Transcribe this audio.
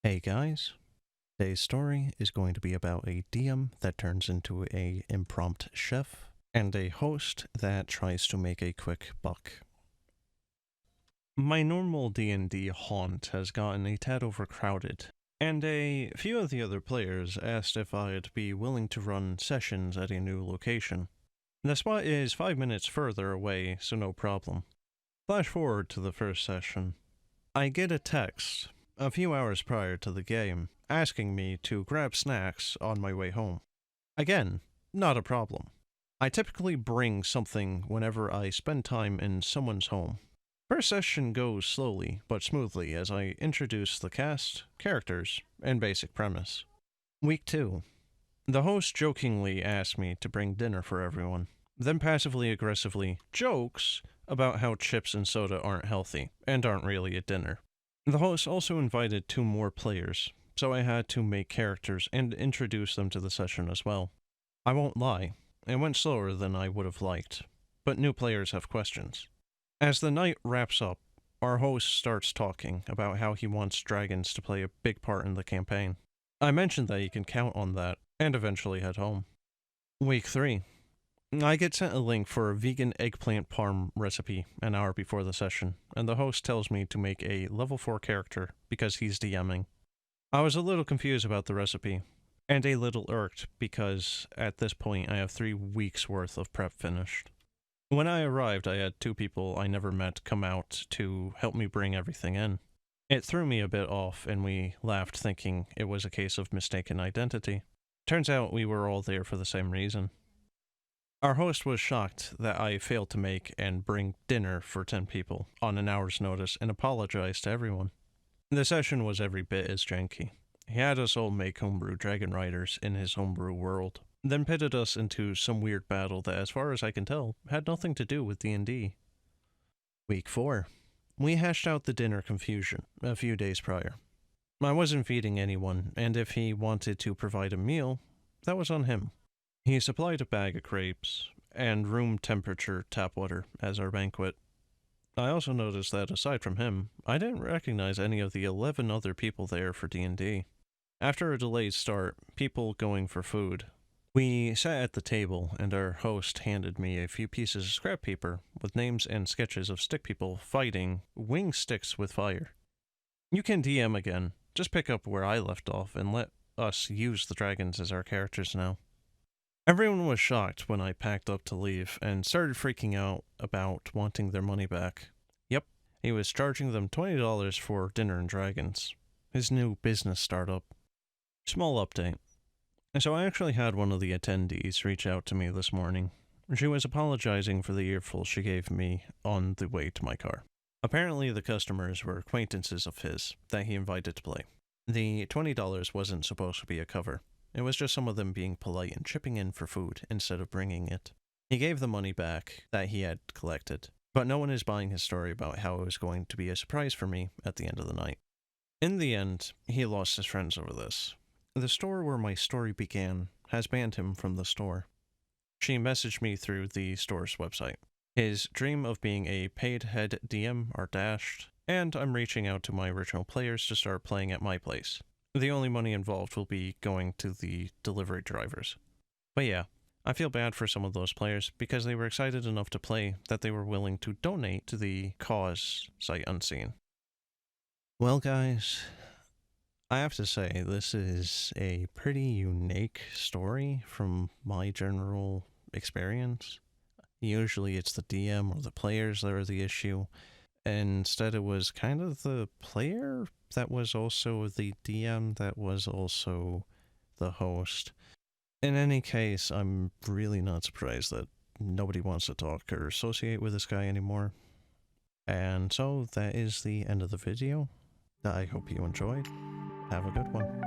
Hey guys, today's story is going to be about a DM that turns into a impromptu chef and a host that tries to make a quick buck. My normal D&D haunt has gotten a tad overcrowded, and a few of the other players asked if I'd be willing to run sessions at a new location. The spot is 5 minutes further away, so no problem. Flash forward to the first session. I get a text a few hours prior to the game, asking me to grab snacks on my way home. Again, not a problem. I typically bring something whenever I spend time in someone's home. First session goes slowly but smoothly as I introduce the cast, characters, and basic premise. Week 2. The host jokingly asks me to bring dinner for everyone, then passively-aggressively jokes about how chips and soda aren't healthy and aren't really a dinner. The host also invited 2 more players, so I had to make characters and introduce them to the session as well. I won't lie, it went slower than I would have liked, but new players have questions. As the night wraps up, our host starts talking about how he wants dragons to play a big part in the campaign. I mentioned that he can count on that, and eventually head home. Week 3. I get sent a link for a vegan eggplant parm recipe an hour before the session, and the host tells me to make a level 4 character because he's DMing. I was a little confused about the recipe, and a little irked because at this point I have 3 weeks worth of prep finished. When I arrived, I had 2 people I never met come out to help me bring everything in. It threw me a bit off, and we laughed thinking it was a case of mistaken identity. Turns out we were all there for the same reason. Our host was shocked that I failed to make and bring dinner for 10 people on an hour's notice and apologized to everyone. The session was every bit as janky. He had us all make homebrew dragon riders in his homebrew world, then pitted us into some weird battle that, as far as I can tell, had nothing to do with D&D. Week 4. We hashed out the dinner confusion a few days prior. I wasn't feeding anyone, and if he wanted to provide a meal, that was on him. He supplied a bag of crepes and room temperature tap water as our banquet. I also noticed that aside from him, I didn't recognize any of the 11 other people there for D&D. After a delayed start, people going for food, we sat at the table and our host handed me a few pieces of scrap paper with names and sketches of stick people fighting wing sticks with fire. You can DM again, just pick up where I left off and let us use the dragons as our characters now. Everyone was shocked when I packed up to leave and started freaking out about wanting their money back. Yep, he was charging them $20 for dinner and dragons. His new business startup. Small update. So I actually had one of the attendees reach out to me this morning. She was apologizing for the earful she gave me on the way to my car. Apparently the customers were acquaintances of his that he invited to play. The $20 wasn't supposed to be a cover. It was just some of them being polite and chipping in for food instead of bringing it. He gave the money back that he had collected, but no one is buying his story about how it was going to be a surprise for me at the end of the night. In the end, he lost his friends over this. The store where my story began has banned him from the store. She messaged me through the store's website. His dream of being a paid head DM are dashed, and I'm reaching out to my original players to start playing at my place. The only money involved will be going to the delivery drivers. But yeah, I feel bad for some of those players because they were excited enough to play that they were willing to donate to the cause sight unseen. Well guys, I have to say this is a pretty unique story from my general experience. Usually it's the DM or the players that are the issue. Instead, it was kind of the player that was also the DM that was also the host. In any case, I'm really not surprised that nobody wants to talk or associate with this guy anymore. And so that is the end of the video. I hope you enjoyed. Have a good one.